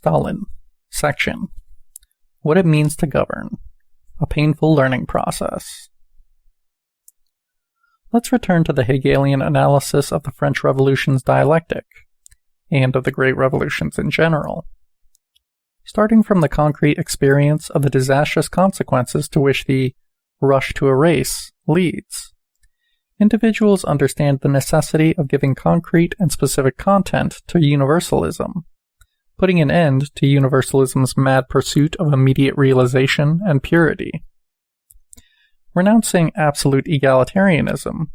Stalin. Section. What it means to govern. A painful learning process. Let's return to the Hegelian analysis of the French Revolution's dialectic, and of the great revolutions in general. Starting from the concrete experience of the disastrous consequences to which the rush to erase leads, individuals understand the necessity of giving concrete and specific content to universalism, putting an end to universalism's mad pursuit of immediate realization and purity. Renouncing absolute egalitarianism,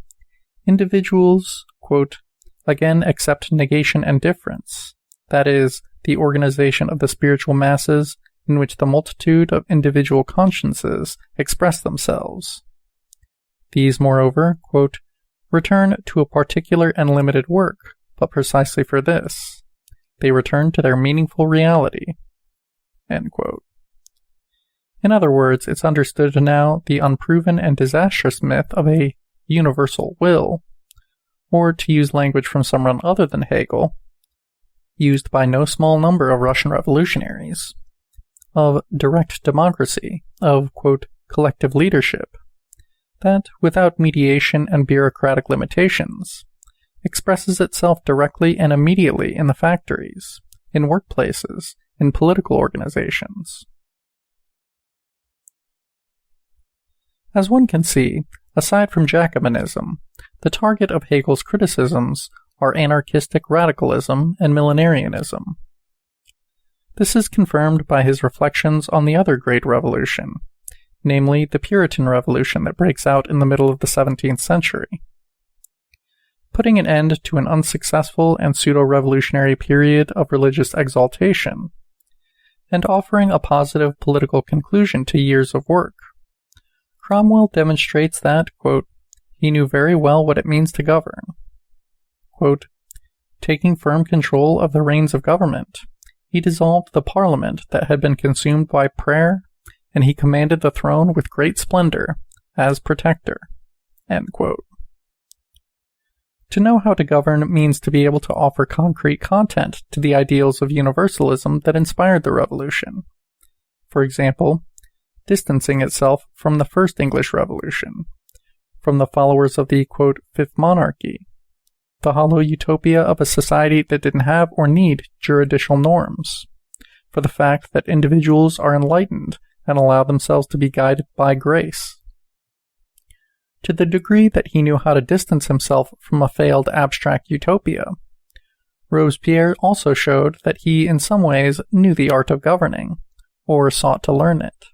individuals, quote, again accept negation and difference, that is, the organization of the spiritual masses in which the multitude of individual consciences express themselves. These, moreover, quote, return to a particular and limited work, but precisely for this. They return to their meaningful reality. End quote. In other words, it's understood now the unproven and disastrous myth of a universal will, or to use language from someone other than Hegel, used by no small number of Russian revolutionaries, of direct democracy, of, quote, collective leadership, that, without mediation and bureaucratic limitations, expresses itself directly and immediately in the factories, in workplaces, in political organizations. As one can see, aside from Jacobinism, the target of Hegel's criticisms are anarchistic radicalism and millenarianism. This is confirmed by his reflections on the other great revolution, namely the Puritan Revolution that breaks out in the middle of the 17th century. Putting an end to an unsuccessful and pseudo-revolutionary period of religious exaltation, and offering a positive political conclusion to years of work, Cromwell demonstrates that, quote, he knew very well what it means to govern. Quote, taking firm control of the reins of government, he dissolved the parliament that had been consumed by prayer, and he commanded the throne with great splendor, as protector. End quote. To know how to govern means to be able to offer concrete content to the ideals of universalism that inspired the revolution. For example, distancing itself from the First English Revolution, from the followers of the, quote, Fifth Monarchy, the hollow utopia of a society that didn't have or need juridical norms, for the fact that individuals are enlightened and allow themselves to be guided by grace. To the degree that he knew how to distance himself from a failed abstract utopia, Robespierre also showed that he in some ways knew the art of governing, or sought to learn it.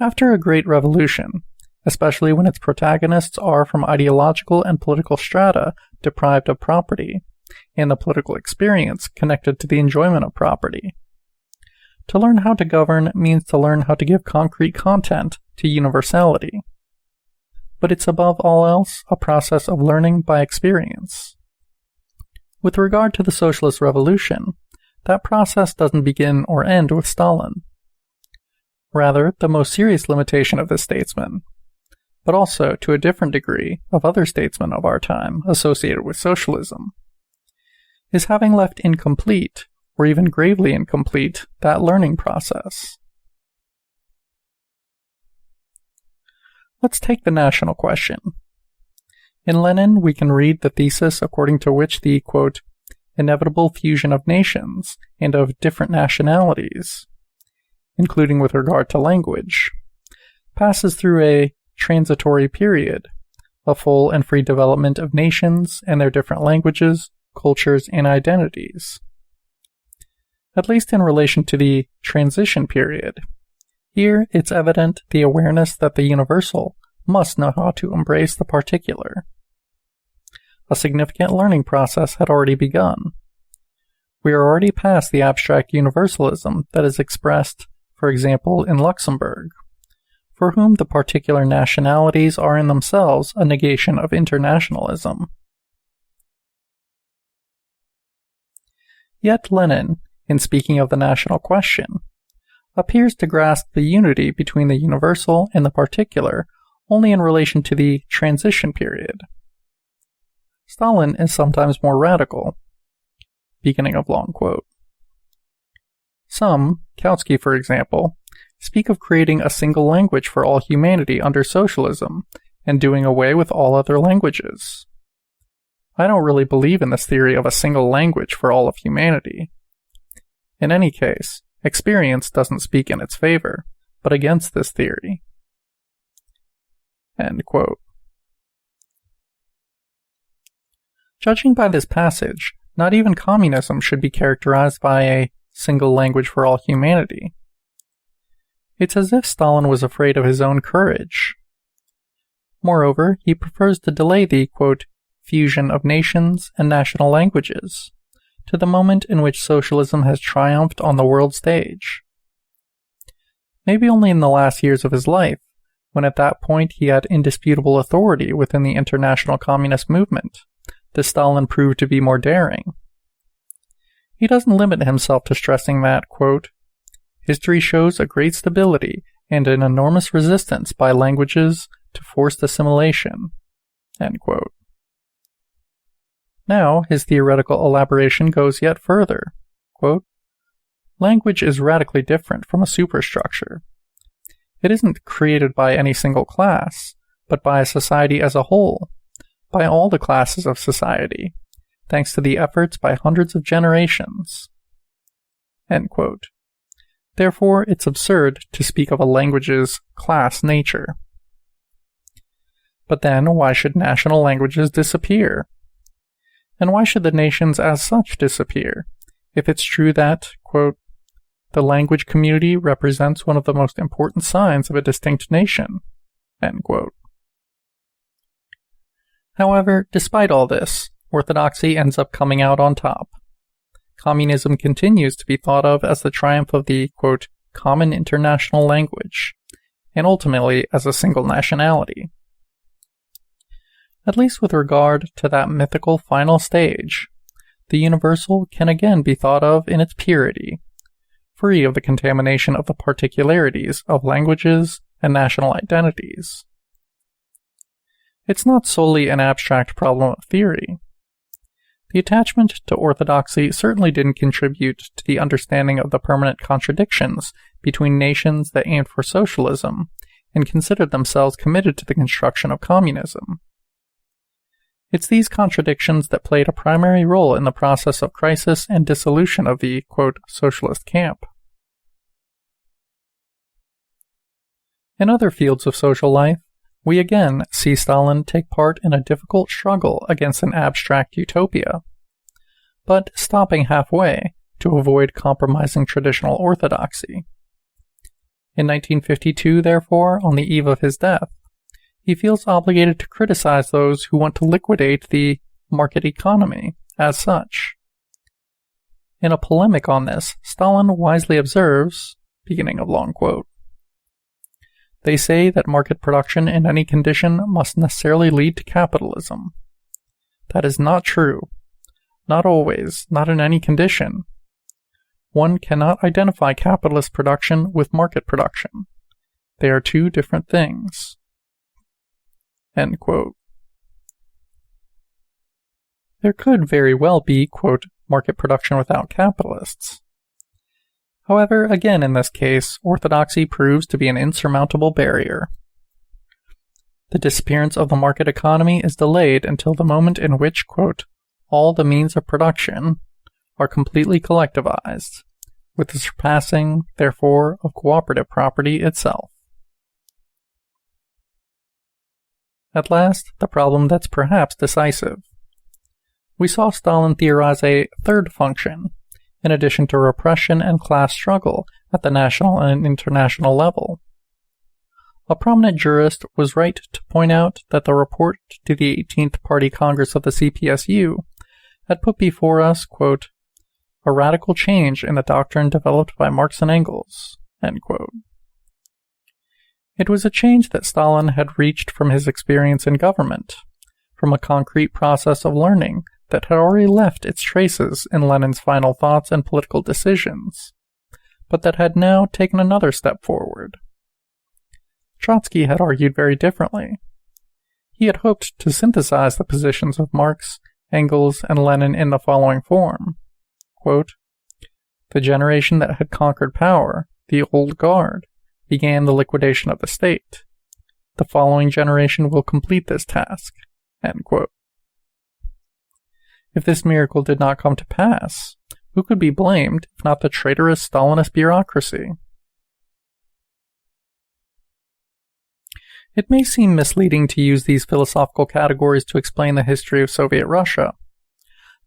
After a great revolution, especially when its protagonists are from ideological and political strata deprived of property, and the political experience connected to the enjoyment of property, to learn how to govern means to learn how to give concrete content to universality. But it's above all else a process of learning by experience. With regard to the socialist revolution, that process doesn't begin or end with Stalin. Rather, the most serious limitation of this statesman, but also, to a different degree, of other statesmen of our time associated with socialism, is having left incomplete, or even gravely incomplete, that learning process. Let's take the national question. In Lenin, we can read the thesis according to which the, quote, inevitable fusion of nations and of different nationalities, including with regard to language, passes through a transitory period, a full and free development of nations and their different languages, cultures, and identities. At least in relation to the transition period, here it's evident the awareness that the universal must know how to embrace the particular. A significant learning process had already begun. We are already past the abstract universalism that is expressed, for example, in Luxembourg, for whom the particular nationalities are in themselves a negation of internationalism. Yet Lenin, in speaking of the national question, appears to grasp the unity between the universal and the particular only in relation to the transition period. Stalin is sometimes more radical. Beginning of long quote. Some, Kautsky for example, speak of creating a single language for all humanity under socialism and doing away with all other languages. I don't really believe in this theory of a single language for all of humanity. In any case, experience doesn't speak in its favor, but against this theory. End quote. Judging by this passage, not even communism should be characterized by a single language for all humanity. It's as if Stalin was afraid of his own courage. Moreover, he prefers to delay the, quote, fusion of nations and national languages to the moment in which socialism has triumphed on the world stage. Maybe only in the last years of his life, when at that point he had indisputable authority within the international communist movement, does Stalin prove to be more daring. He doesn't limit himself to stressing that, quote, history shows a great stability and an enormous resistance by languages to forced assimilation, end quote. Now, his theoretical elaboration goes yet further. Quote, language is radically different from a superstructure. It isn't created by any single class, but by a society as a whole, by all the classes of society, thanks to the efforts by hundreds of generations. End quote. Therefore, it's absurd to speak of a language's class nature. But then, why should national languages disappear? And why should the nations as such disappear, if it's true that, quote, the language community represents one of the most important signs of a distinct nation, end quote. However, despite all this, orthodoxy ends up coming out on top. Communism continues to be thought of as the triumph of the, quote, common international language, and ultimately as a single nationality. At least with regard to that mythical final stage, the universal can again be thought of in its purity, free of the contamination of the particularities of languages and national identities. It's not solely an abstract problem of theory. The attachment to orthodoxy certainly didn't contribute to the understanding of the permanent contradictions between nations that aimed for socialism and considered themselves committed to the construction of communism. It's these contradictions that played a primary role in the process of crisis and dissolution of the, quote, socialist camp. In other fields of social life, we again see Stalin take part in a difficult struggle against an abstract utopia, but stopping halfway to avoid compromising traditional orthodoxy. In 1952, therefore, on the eve of his death, he feels obligated to criticize those who want to liquidate the market economy as such. In a polemic on this, Stalin wisely observes, beginning of long quote, they say that market production in any condition must necessarily lead to capitalism. That is not true. Not always, not in any condition. One cannot identify capitalist production with market production. They are two different things. End quote. There could very well be, quote, market production without capitalists. However, again in this case, orthodoxy proves to be an insurmountable barrier. The disappearance of the market economy is delayed until the moment in which, quote, all the means of production are completely collectivized, with the surpassing, therefore, of cooperative property itself. At last, the problem that's perhaps decisive. We saw Stalin theorize a third function, in addition to repression and class struggle at the national and international level. A prominent jurist was right to point out that the report to the 18th Party Congress of the CPSU had put before us, quote, a radical change in the doctrine developed by Marx and Engels, end quote. It was a change that Stalin had reached from his experience in government, from a concrete process of learning that had already left its traces in Lenin's final thoughts and political decisions, but that had now taken another step forward. Trotsky had argued very differently. He had hoped to synthesize the positions of Marx, Engels, and Lenin in the following form, quote, "The generation that had conquered power, the old guard, began the liquidation of the state. The following generation will complete this task." End quote. If this miracle did not come to pass, who could be blamed if not the traitorous Stalinist bureaucracy? It may seem misleading to use these philosophical categories to explain the history of Soviet Russia,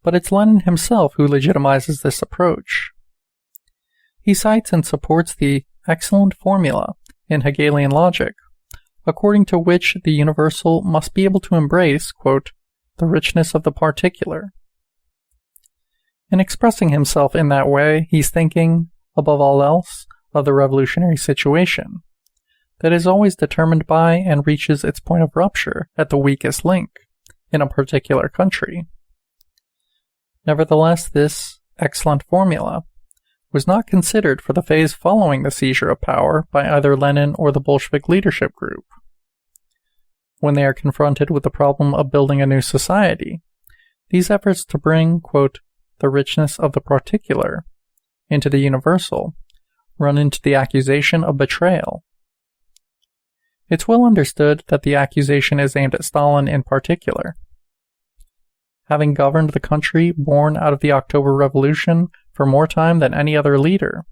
but it's Lenin himself who legitimizes this approach. He cites and supports the excellent formula in Hegelian logic, according to which the universal must be able to embrace, quote, "the richness of the particular." In expressing himself in that way, he's thinking, above all else, of the revolutionary situation that is always determined by and reaches its point of rupture at the weakest link in a particular country. Nevertheless, this excellent formula was not considered for the phase following the seizure of power by either Lenin or the Bolshevik leadership group. When they are confronted with the problem of building a new society, these efforts to bring, quote, "the richness of the particular" into the universal run into the accusation of betrayal. It's well understood that the accusation is aimed at Stalin in particular. Having governed the country born out of the October Revolution for more time than any other leader,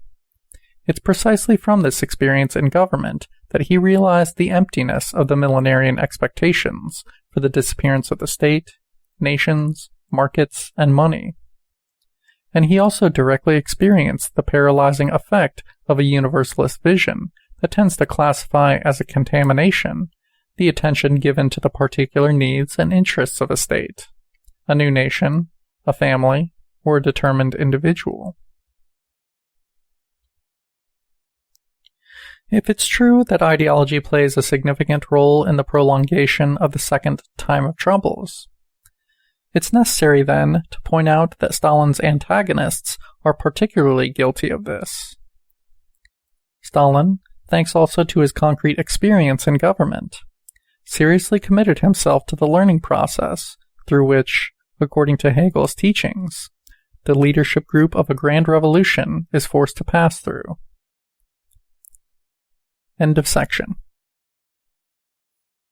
it's precisely from this experience in government that he realized the emptiness of the millenarian expectations for the disappearance of the state, nations, markets, and money. And he also directly experienced the paralyzing effect of a universalist vision that tends to classify as a contamination the attention given to the particular needs and interests of a state, a new nation, a family, or a determined individual. If it's true that ideology plays a significant role in the prolongation of the second time of troubles, it's necessary then to point out that Stalin's antagonists are particularly guilty of this. Stalin, thanks also to his concrete experience in government, seriously committed himself to the learning process through which, according to Hegel's teachings, the leadership group of a grand revolution is forced to pass through. End of section.